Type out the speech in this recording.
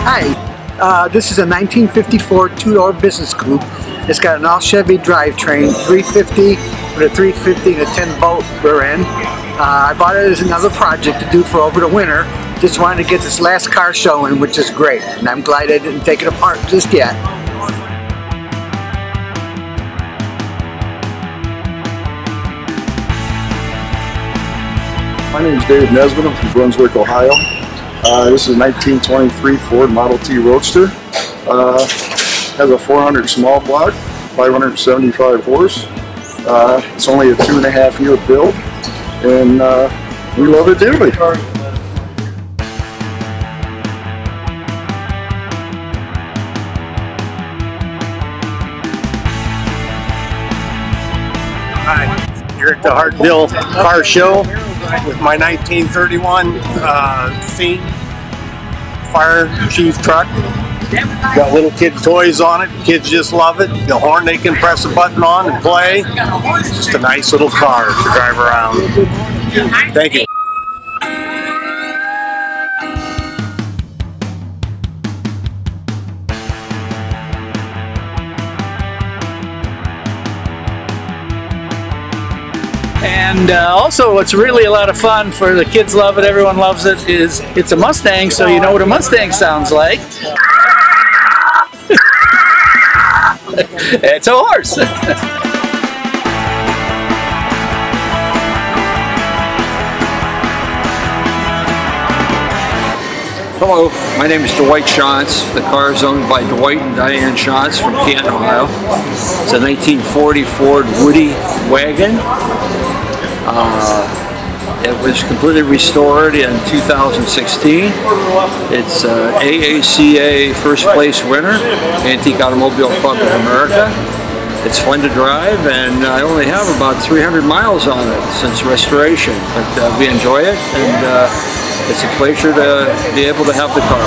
Hi, this is a 1954 two-door business coupe. It's got an all-Chevy drivetrain, 350 with a 350 and a 10 bolt rear end. I bought it as another project to do for over the winter. Just wanted to get this last car showing, which is great, and I'm glad I didn't take it apart just yet. My name is Dave Nesbitt. I'm from Brunswick, Ohio. This is a 1923 Ford Model T Roadster. Has a 400 small block, 575 horse. It's only a 2.5 year build, and we love it dearly. Hi, you're at the Hartville car show with my 1931 Flea fire chief truck. Got little kid toys on it. Kids just love it. The horn they can press a button on and play. Just a nice little car to drive around. Thank you. And also, what's really a lot of fun for the kids love it, everyone loves it, is it's a Mustang, so you know what a Mustang sounds like. It's a horse. Hello, my name is Dwight Shantz. The car is owned by Dwight and Diane Shantz from Canton, Ohio. It's a 1940 Ford Woody wagon. It was completely restored in 2016. It's AACA first place winner, Antique Automobile Club of America. It's fun to drive, and I only have about 300 miles on it since restoration, but we enjoy it, and it's a pleasure to be able to have the car.